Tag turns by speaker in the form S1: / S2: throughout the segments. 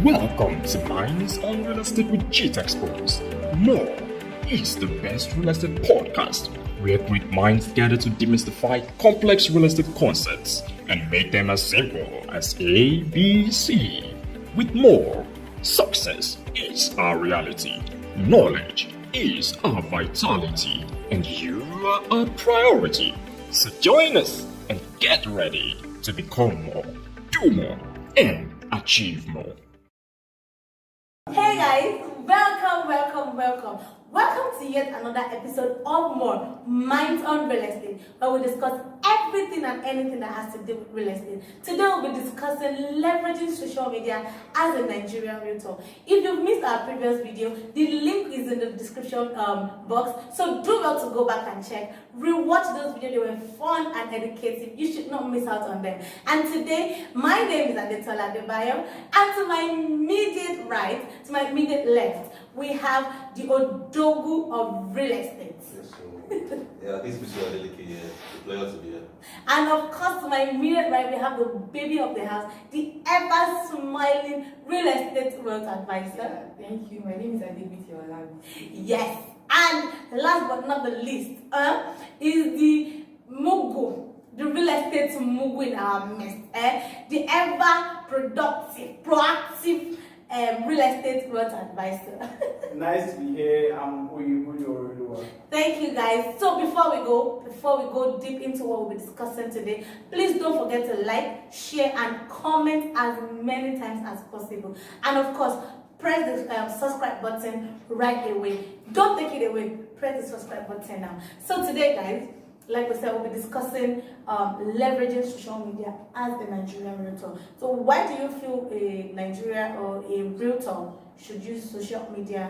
S1: Welcome to Minds on Real Estate with G-Texpos. More is the best real estate podcast where great minds gather to demystify complex real estate concepts and make them as simple as A, B, C. With more, success is our reality, knowledge is our vitality, and you are our priority. So join us and get ready to become more, do more, and achieve more.
S2: Hey guys, welcome to yet another episode of More Minds on Real Estate, where we discuss everything and anything that has to do with real estate. Today we'll be discussing leveraging social media as a Nigerian realtor. If you've missed our previous video, the link is in the description box, so do well to go back and check. Rewatch those videos, they were fun and educative. You should not miss out on them. And today, my name is Adetola Adebayo, and to my immediate right, to my immediate left, we have the Odogu of real estate.
S3: This is Adeleke here. The pleasure to be here.
S2: And of course, to my immediate right, we have the baby of the house, the ever smiling real estate wealth advisor.
S4: Thank you. My name is Adebiti Olabi.
S2: Yes. And last but not the least, is the Mugu, the real estate Mugu in our midst. The ever productive, proactive real estate wealth advisor.
S5: Nice to be here. I'm Oyinbo.
S2: Thank you guys. So before we go deep into what we'll be discussing today, please don't forget to like, share, and comment as many times as possible. And of course, press the subscribe button right away. Don't take it away. Press the subscribe button now. So today, guys, like we said, we'll be discussing leveraging social media as a Nigerian realtor. So why do you feel a Nigerian or a realtor should use social media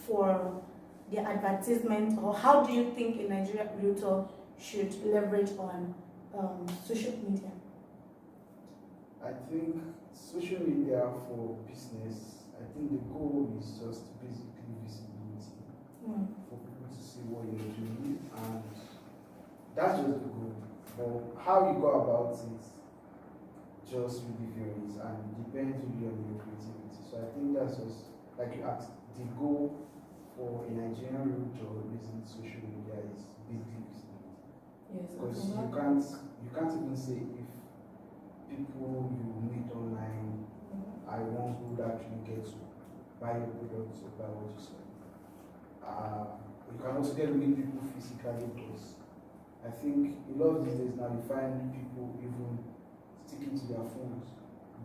S2: for their advertisement, or how do you think a Nigerian realtor should leverage on social media?
S5: I think social media for business, I think the goal is just basically visibility for people to see what you're doing, and that's just the goal. But how you go about it just really varies and depends really on your creativity. So I think that's just, like you asked, the goal for a Nigerian realtor using social media is basically visibility.
S4: Yes,
S5: Because you can't even say if people you meet online are the ones who would actually get to buy your products or buy what you sell. You can also get to meet people physically, because I think a lot of these days now you find people even sticking to their phones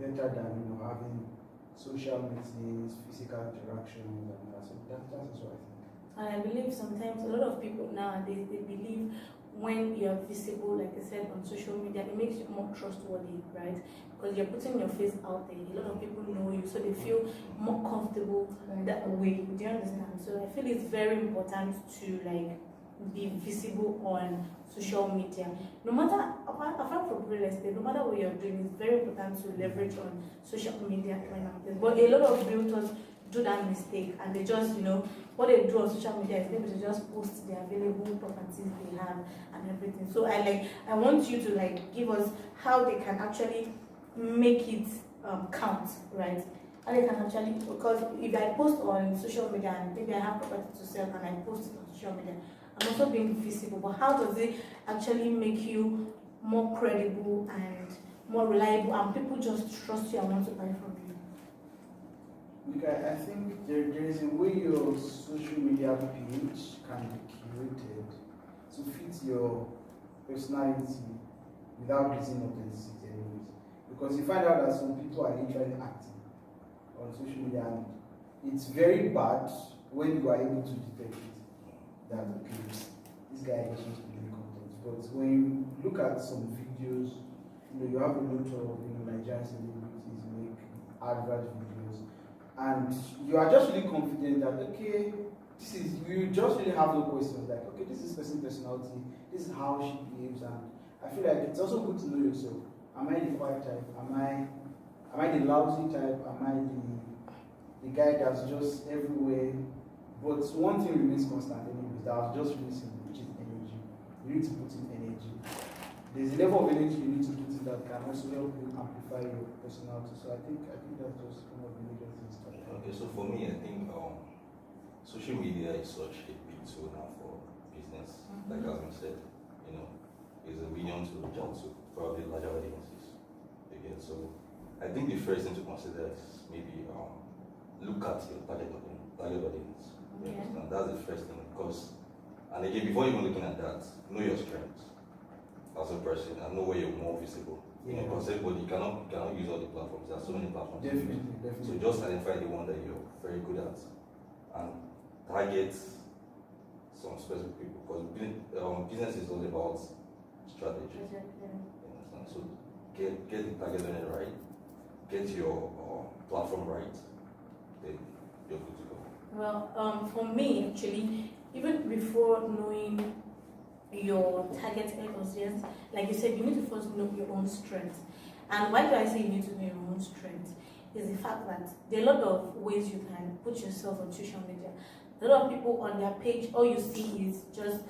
S5: better than having social meetings, physical interactions, and that. So that's what I think.
S2: And I believe sometimes a lot of people nowadays, they believe when you're visible, like I said, on social media, it makes you more trustworthy, right? Because you're putting your face out there. A lot of people know you, so they feel more comfortable that way. Do you understand? So I feel it's very important to be visible on social media. No matter, apart from real estate, no matter what you're doing, it's very important to leverage on social media right now. But a lot of realtors do that mistake, and they just, what they do on social media is maybe to just post the available properties they have and everything. So I want you to give us how they can actually make it count, right? How they can actually, because if I post on social media and maybe I have property to sell and I post it on social media, I'm also being visible, but how does it actually make you more credible and more reliable, and people just trust you and want to buy from you?
S5: Okay, I think there is a way your social media page can be curated to fit your personality without losing authenticity anyways. Because you find out that some people are literally acting on social media, and it's very bad when you are able to detect it. That okay, this guy is just doing content. But when you look at some videos, you have a lot of Nigerian celebrities make advert videos, and you are just really confident that okay, you just really have no questions, like okay, this is personality, this is how she behaves, and I feel like it's also good to know yourself. Am I the quiet type? Am I the lousy type? Am I the guy that's just everywhere? But one thing remains constant anyways, that I've just really seen, which is energy. You need to put in energy. There's a level of energy you need to put in that can also help you amplify your personality. So I think that's just one of the major things.
S3: for me, I think social media is such a big tool now for business. Like as we said, you know, it's a medium to reach out to probably larger audiences. Again, so I think the first thing to consider is maybe look at your target audience. You understand? That's the first thing, because, and again, before even looking at that, know your strengths as a person and know where you're more visible. You know, because everybody cannot use all the platforms. There are so many platforms.
S5: Definitely.
S3: So just identify the one that you're very good at and target some specific people, because business is all about strategy. You understand? So get the target on it right, get your platform right, then you're good to go.
S2: Well, for me, actually, even before knowing your target audience, like you said, you need to first know your own strength. And why do I say you need to know your own strength? Is the fact that there are a lot of ways you can put yourself on social media. A lot of people on their page, all you see is just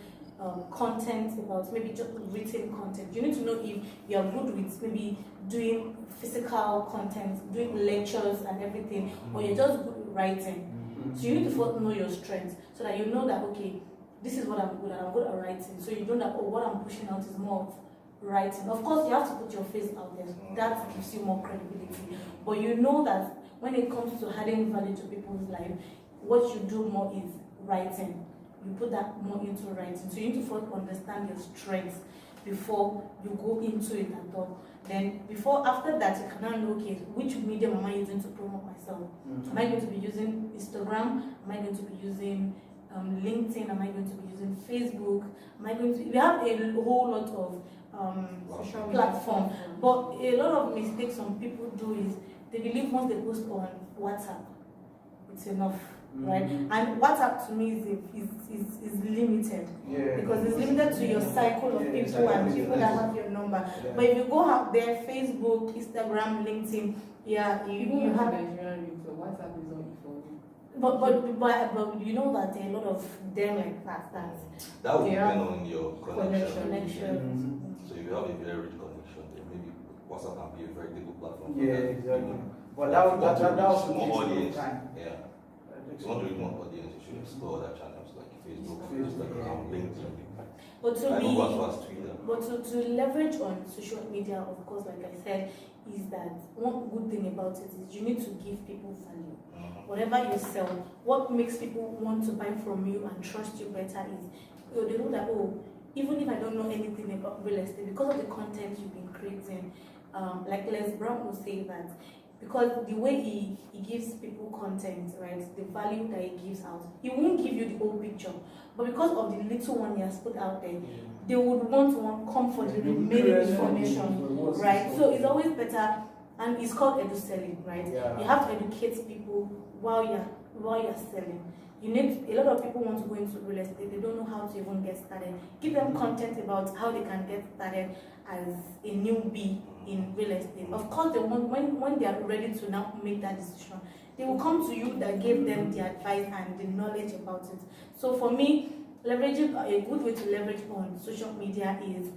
S2: content about maybe just written content. You need to know if you are good with maybe doing physical content, doing lectures and everything, or you're just good with writing. So you need to first know your strengths so that you know that, okay, this is what I'm good at. I'm good at writing. So you know that, oh, what I'm pushing out is more of writing. Of course, you have to put your face out there. That gives you more credibility. But you know that when it comes to adding value to people's life, what you do more is writing. You put that more into writing. So you need to first understand your strengths before you go into it at all. Then after that, you can now know, okay, which medium am I using to promote myself? Am I going to be using Instagram? Am I going to be using LinkedIn? Am I going to be using Facebook? We have a whole lot of social platform, but a lot of mistakes some people do is they believe once they post on WhatsApp, it's enough, right? And WhatsApp to me is limited, because it's limited to your cycle of people and people that have your number. But if you go out there, Facebook, Instagram, LinkedIn, you have
S4: Nigerian Realtor, WhatsApp is only for you.
S2: But you know that there are a lot of them like that.
S3: That will depend on your
S2: Connection.
S3: So if you have a very rich connection, then maybe WhatsApp can be a very good platform.
S5: Yeah, exactly. But that also
S3: more
S5: takes
S3: audience.
S5: time.
S3: Yeah. If you want to reach more audience, you should explore other channels like Facebook, Instagram, LinkedIn.
S2: But
S3: Twitter.
S2: to leverage on social media, of course, like I said, is that one good thing about it is you need to give people value. Whatever you sell, what makes people want to buy from you and trust you better is they know that, oh, even if I don't know anything about real estate, because of the content you've been creating, like Les Brown will say that, because the way he gives people content, right, the value that he gives out, he won't give you the whole picture, but because of the little one he has put out there, they would want to come for the remaining information, right? So it's always better, and it's called edu selling, right? You have to educate people while you're selling. You need, a lot of people want to go into real estate, they don't know how to even get started. Give them content about how they can get started as a newbie in real estate. Of course, they want, when they are ready to now make that decision, they will come to you that gave them the advice and the knowledge about it. So for me, leveraging, a good way to leverage on social media is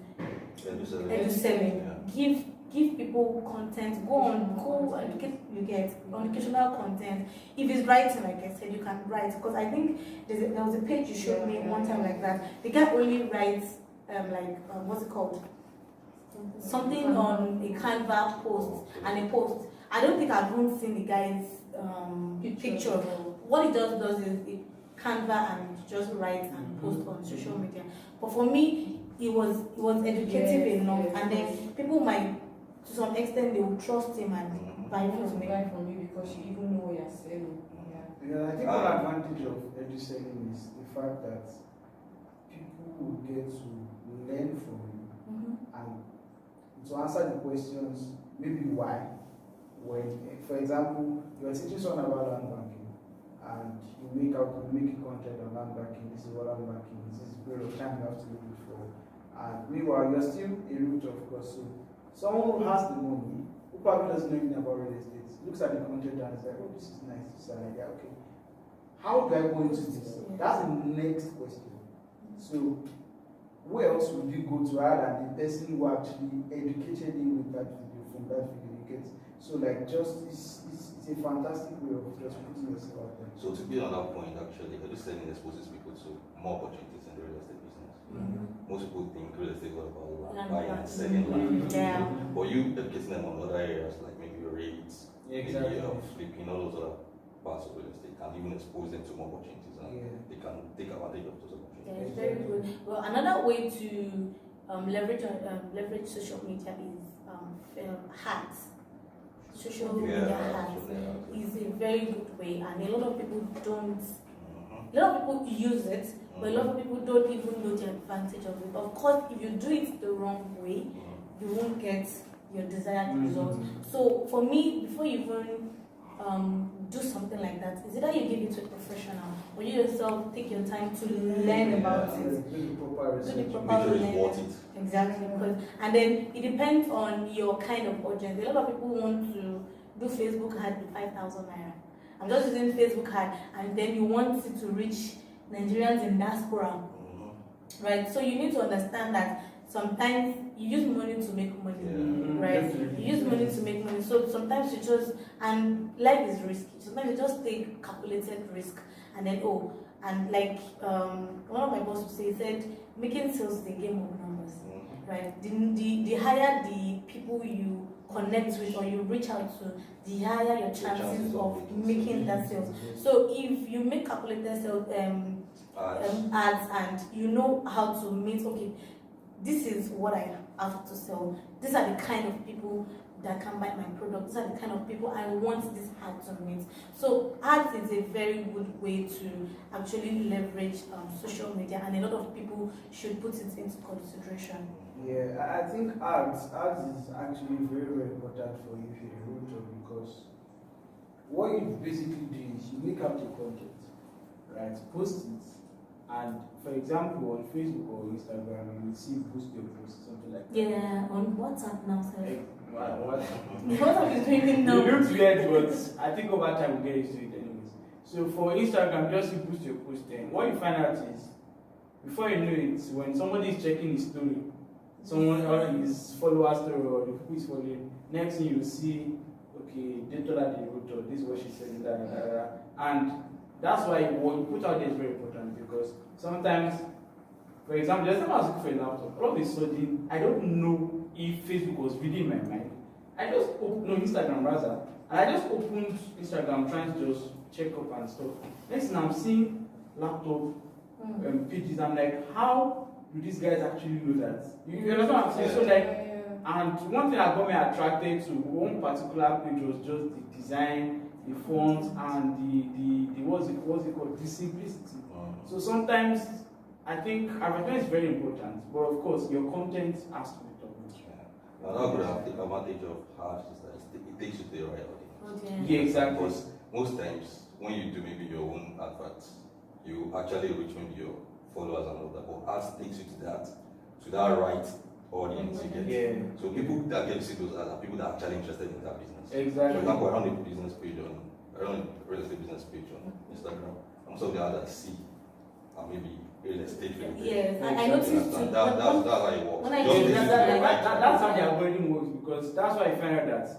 S2: edu selling. Give people content, go educate, you get educational content. If it's writing, like I said, you can write, because I think there was a page you showed me one time like that. The guy only writes what's it called? Something on a Canva post and a post. I don't think I've even seen the guy's picture. What he does is it Canva and just write and post on social media. But for me, it was educative enough, and then people might, to some extent, they will trust him and buy from
S4: you because you even know what you're selling.
S5: Yeah, I think one advantage of edu selling is the fact that people will get to learn from you and to answer the questions, maybe why. When, for example, you are teaching someone about land banking and you make content on land banking, this is what land banking is, this is the period of time you have to look for. And meanwhile, you're still a realtor, of course. So someone who has the money, who probably doesn't know anything about real estate, looks at the content and is like, oh, this is nice, this is an idea, okay. How do I go into this? That's the next question. So where else would you go to other than the person who actually educated you with that video from that video you get? So like just it's a fantastic way of just putting yourself out there.
S3: So to be on that point, actually, just selling exposes people to more opportunities in the real estate business. Most people think real estate is all about buying and selling land.
S2: Yeah.
S3: But you educating them on other areas like maybe rates,
S5: Exactly.
S3: maybe flipping, all those other parts of real estate can even expose them to more opportunities and they can take advantage of those opportunities.
S2: Yeah, it's very good. Well, another way to leverage social media is hats. Social media hats is a very good way, and a lot of people don't. A lot of people use it, but a lot of people don't even know the advantage of it. Of course, if you do it the wrong way, you won't get your desired results. So for me, before you even do something like that, is either you give it to a professional or you yourself take your time to learn about it.
S5: Do the proper research.
S2: Do the
S3: Make
S2: proper
S3: sure it's worth
S2: learning.
S3: it.
S2: Exactly, because and then it depends on your kind of audience. A lot of people want to do Facebook ad with 5,000 naira. I'm just using Facebook ad, and then you want it to reach Nigerians in diaspora, right? So you need to understand that sometimes you use money to make money, right?
S5: Definitely.
S2: You use money to make money. So sometimes you just, and life is risky. Sometimes you just take calculated risk, and then and like one of my bosses would say, he said, making sales is a game of numbers, right? The higher the people you connect with or you reach out to, the higher your chances of making that sales. So if you make calculated sales ads and you know how to meet, okay, this is what I have to sell. These are the kind of people that can buy my product. These are the kind of people I want this ad to meet. So ads is a very good way to actually leverage social media, and a lot of people should put it into consideration.
S5: Yeah, I think ads is actually very, very important for you if you're a realtor, because what you basically do is you make out your content, right? Post it, and for example on Facebook or Instagram you will see boost your post, something like that.
S2: Yeah, on WhatsApp now, sir.
S5: Like, what?
S2: WhatsApp is doing it now.
S5: It looks weird, but I think over time we get used to it anyways. So for Instagram, just to boost your post, then what you find out is, before you know it, when somebody is checking his story, someone or his followers story or the people he's following, next thing you see, okay, they told her the Realtor, this is what she said, and that's why what you put out there is very important, because sometimes, for example, there's time I was looking for a laptop, all of a sudden, I don't know if Facebook was reading my mind. I just opened, no, Instagram rather, and I just opened Instagram trying to just check up and stuff. Next thing I'm seeing laptop pages, I'm like, how do these guys actually know that? You understand what I'm saying? So like, and one thing that got me attracted to one particular page was just the design, the font, and the what's it called? The simplicity. So sometimes I think advertising is very important, but of course your content has to be top notch.
S3: Another good advantage of ads is that it takes you to the right audience.
S5: Yeah, exactly.
S3: Because most times when you do maybe your own adverts, you actually reach maybe your followers and all that, but ads takes you to that right audience you get.
S5: Yeah.
S3: So people that get to see those ads are people that are actually interested in that business.
S5: Exactly.
S3: For example, around the business page around the real estate business page on Instagram, some of the ads I see are maybe real estate related.
S2: Yes, I noticed too.
S3: That's how it works.
S2: When I
S3: Just
S2: see
S3: this is
S2: that,
S3: the right
S5: That's how the
S3: people.
S5: algorithm works, because that's why I find out that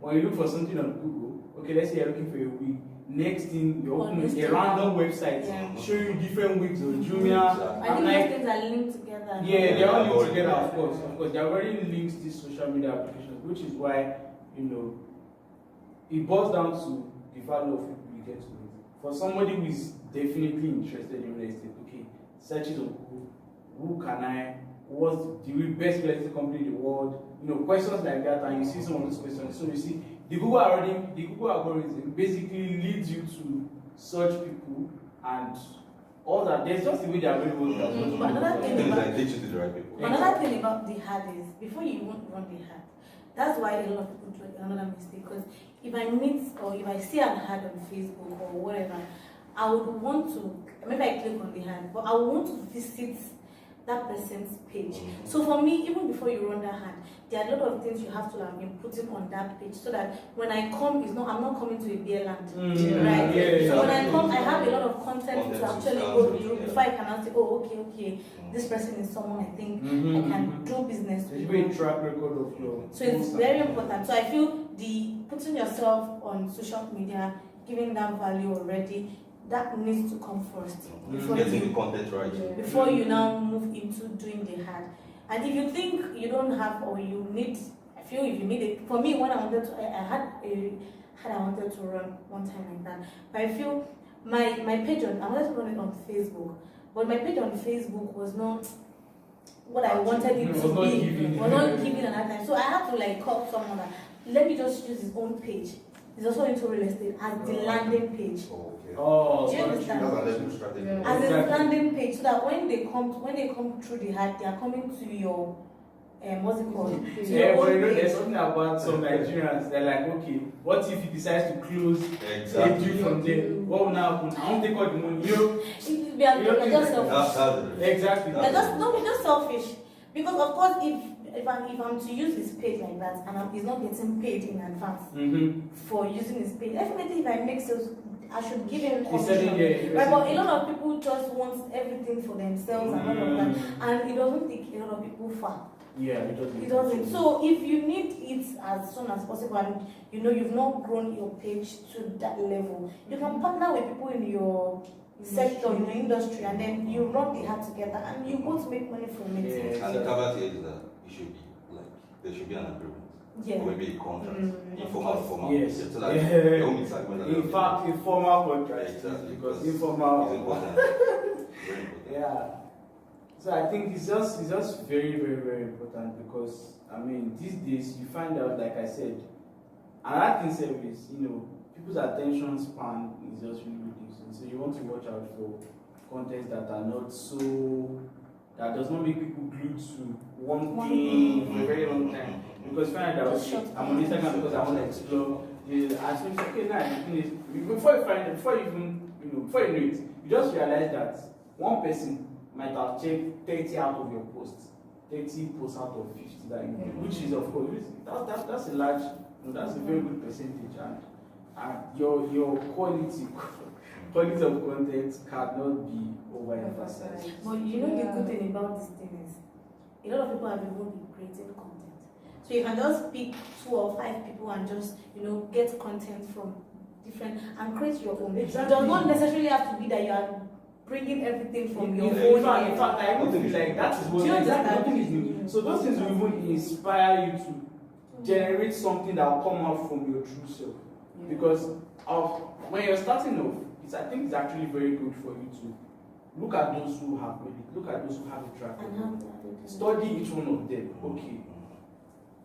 S5: when you look for something on Google, okay, let's say you're looking for a wig. Next thing you open a random website, show you different wigs on Jumia.
S2: I think those things are linked together.
S5: Yeah, they're all linked together, of course. They're already linked to these social media applications, which is why, it boils down to the value of people you get to meet. For somebody who is definitely interested in real estate, okay, searches on Google, what's the best real estate company in the world, questions like that, and you see some of those questions. So you see, the Google algorithm basically leads you to search people and all that. There's just the way the algorithm works.
S2: But another thing about
S3: They teach you to the right people.
S2: Another thing about the ad is, before you even run the ad, that's why a lot of people do another mistake. Because if I meet or if I see an ad on Facebook or whatever, I would want to, maybe I click on the ad, but I would want to visit that person's page. So for me, even before you run that ad, there are a lot of things you have to have been putting on that page, so that when I come, I'm not coming to a beer land, right?
S5: Yeah,
S2: so when I come, I have a lot of content to actually go through before I can say, oh, okay, this person is someone I think I can do business with.
S5: There's a track record of your.
S2: So it's very important. So I feel the putting yourself on social media, giving that value already, that needs to come first before
S3: Getting
S2: you,
S3: the content right.
S2: before you now move into doing the hard. And if you think you don't have or you need, I feel if you need it, for me when I wanted to, I had I wanted to run one time like that, but I feel my page on, I wanted to run it on Facebook, but my page on Facebook was not what I wanted it to be, was not giving at that time. So I had to like call someone that, let me just use his own page. He's also into real estate as the landing page.
S5: Oh,
S2: Do you understand?
S3: That's a level strategy.
S2: As a landing page, so that when they come through the heart, they are coming to your what's it called? To
S5: Yeah,
S2: your
S5: but
S2: own
S5: you know,
S2: page.
S5: there's something about some Nigerians. They're like, okay, what if he decides to close a deal from there? What will now happen? I won't take all the money.
S2: They are
S5: You don't
S2: just
S5: think
S2: selfish.
S5: Exactly.
S2: They're just selfish. Because of course, if I'm to use his page like that, and he's not getting paid in advance for using his page, definitely if I make sales, I should give him commission. Right, but a lot of people just want everything for themselves and all of that, and it doesn't take a lot of people far.
S5: Yeah, it
S2: doesn't. So if you need it as soon as possible, and you know you've not grown your page to that level, you can partner with people in your sector, in your industry, and then you run the hat together, and you both make money from it.
S3: And the caveat here is that it should be like there should be an agreement.
S2: Yeah.
S3: Or maybe a contract. Informal, formal.
S5: Yes.
S3: So that they don't meet agreement.
S5: In fact, informal contract.
S3: Exactly.
S5: Because informal
S3: is important. Very important.
S5: Yeah. So I think it's just very, very, very important because I mean these days you find out, like I said, another thing service, people's attention span is just really reducing. So you want to watch out for contents that are not that does not make people glued to one thing for a very long time. Because you find out I'm on Instagram because I want to explore. And so it's okay now. Before you know it, you just realize that one person might have checked 30 out of your posts, 30 posts out of 50 that you do, which is of course that's a large, that's a very good percentage, and your quality of content cannot be overemphasized.
S2: But you know the good thing about this thing is, a lot of people have even been creating content. So you can just pick 2 or 5 people and just get content from different and create your own.
S5: Exactly.
S2: It does not necessarily have to be that you are bringing everything from your
S5: In
S2: own.
S5: fact, I even feel like that is what nothing is new. So those things will even inspire you to generate something that will come out from your true self. Because when you're starting off, I think it's actually very good for you to look at those who have made it, look at those who have a track record, study each one of them. Okay,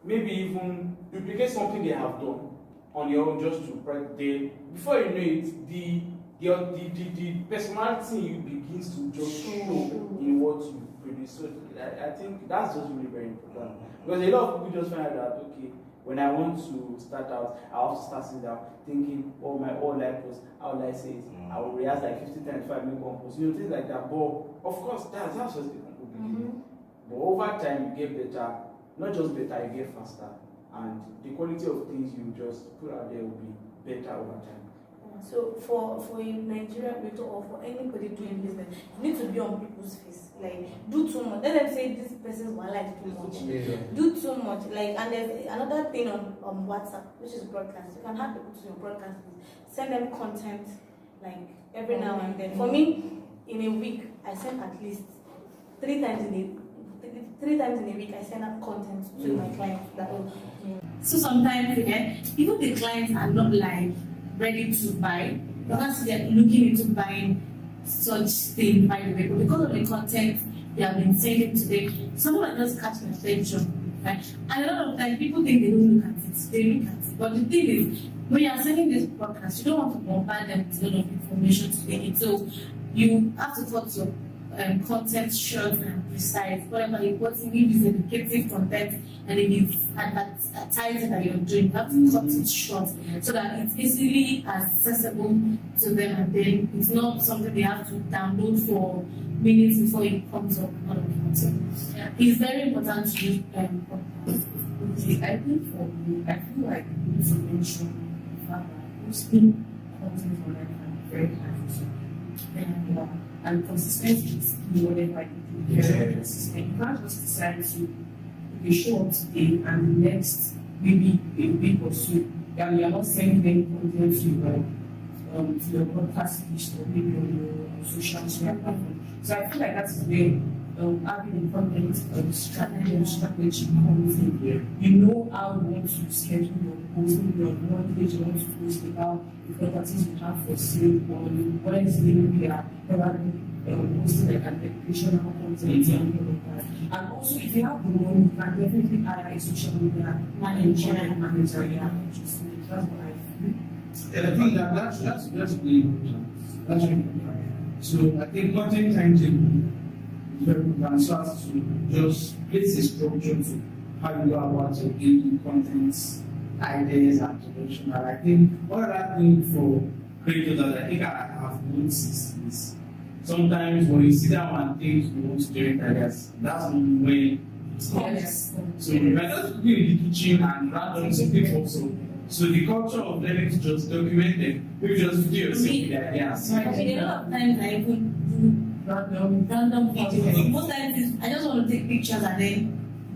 S5: maybe even duplicate something they have done on your own, just to before you know it, the personality in you begins to just show in what you produce. So I think that's just really very important, because a lot of people just find out that okay, when I want to start out, I have to start sitting down thinking, oh my life post, how will I say it? I will rehearse like 50 times before I make one post, things like that. But of course, that's just the people believe. But over time, you get better, not just better, you get faster, and the quality of things you just put out there will be better over time.
S2: So for a Nigerian realtor or for anybody doing business, you need to be on people's face. Like, do too much. Let them say this person's like too much. Do too much. Like, and there's another thing on WhatsApp, which is broadcast. You can have people to your broadcast. Send them content like every now and then. For me, in a week, I send at least 3 times in a week. I send out content to my clients. So sometimes even the clients are not like ready to buy, because they're looking into buying such thing by the way, but because of the content they have been sending today, someone that just catch my attention, right? And a lot of times people think they don't look at it, they look at it. But the thing is, when you are sending this podcast, you don't want to bombard them with a lot of information to take it. So you have to cut your content short and precise. Whatever you put in, if it's educative content and if it's advertising that you're doing, you have to cut it short so that it's easily accessible to them, and then it's not something they have to download for minutes before it comes up. It's very important to use podcasts.
S6: I think for me, I feel like you need to mention the fact that posting content online can be very hard to and consistency is key whatever you do. Very consistent. You can't just decide to show up today and the next maybe a week or so, and you are not sending any content to your broadcast list or maybe on your social media platform. So I feel like that's where having a content strategy comes in. You know how you want to schedule your post, maybe on one page you want to post about the properties you have for sale, on Wednesday maybe you are probably posting like an educational content and all of that. And also if you have the money, you can definitely hire a social media manager. That's what I feel.
S7: And I think that's really important. That's really important. So I think content timetable is very important. So as to just place a structure to how you go about your daily content ideas and production. And I think one other thing for creators that I think I have noticed is sometimes when you sit down and think you want to generate ideas, that's when it's not.
S6: Yes.
S7: So you might just be in the kitchen and random something also. So the culture of learning to just document them, maybe just video yourself with the ideas.
S2: I mean, a lot of times I even do random videos. Most times I just want to take pictures and then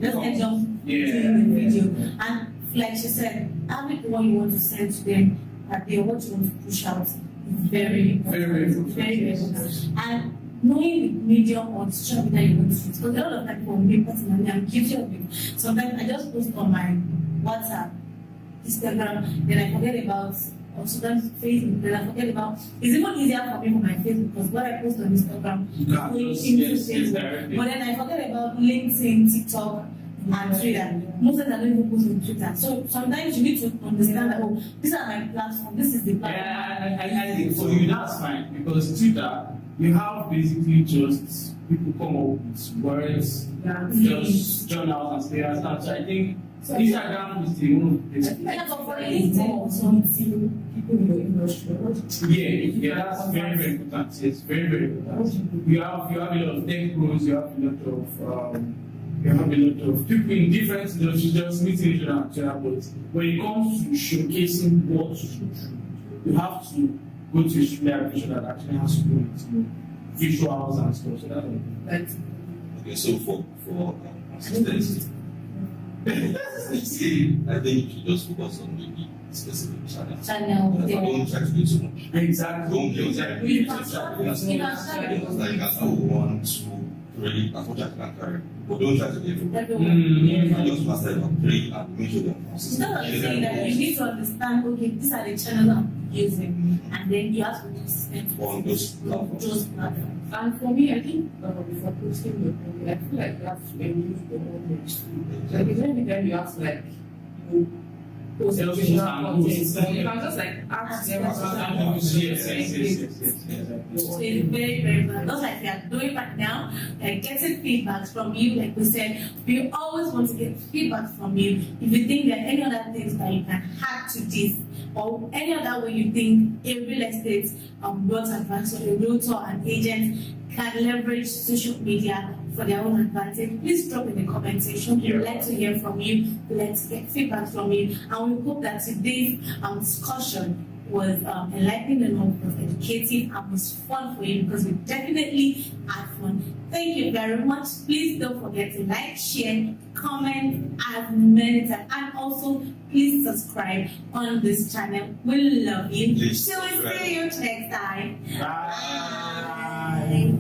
S2: just end up doing the video. And like she said, having what you want to send to them that day, what you want to push out is very important. Very important. And knowing the medium or the social media you want to use. Because a lot of time for me personally, I'm guilty of it. Sometimes I just post on my WhatsApp, Instagram, then I forget about, or sometimes Facebook, then I forget about. It's even easier for me for my Facebook because what I post on Instagram is going into Facebook. But then I forget about LinkedIn, TikTok, and Twitter. Most of them don't even post on Twitter. So sometimes you need to understand that, oh, these are my platform, this is the platform.
S7: Yeah, I think for you that's fine because Twitter, you have basically just people come up with words, just journals and stay. So I think Instagram is the one.
S6: It's more something people in your industry.
S7: Yeah, that's very, very important. Yes, very, very important. You have a lot of tech pros, you have a lot of people in different industries just meeting each other. But when it comes to showcasing what you have to go to a studio application that actually has to do with visuals and stuff. So that's
S3: Okay, so for consistency, I think you should just focus on maybe specific channels. Don't try to do too much.
S7: exactly.
S3: Don't be exactly.
S2: You
S3: Like
S2: can
S3: you can do 1, 2, 3, as much as you can carry. But don't try to be everywhere.
S2: everyone.
S3: Just master about 3 and make sure they're consistent.
S2: Instead of saying that you need to understand, okay, these are the channels I'm using, and then you have to be consistent
S3: On those platforms.
S2: those platforms.
S6: And for me, I think before posting your content, I feel like you have to use the knowledge. So like, it's every time you have to like, post educational content. So you can just like ask them about
S7: Yes.
S2: So it's very, very bad. Just like we are doing right now, like getting feedbacks from you, like we said, we always want to get feedback from you. If you think there are any other things that you can add to this, or any other way you think a real estate wealth advisor, a realtor, an agent can leverage social media for their own advantage, please drop in the comment section. We'd like to hear from you. We'd like to get feedback from you. And we hope that today's discussion was enlightening enough, was educative, and was fun for you because we definitely had fun. Thank you very much. Please don't forget to like, share, comment as many times, and also please subscribe on this channel. We love you.
S3: Please
S2: So we'll
S3: subscribe.
S2: see you next time.
S7: Bye.
S2: Bye.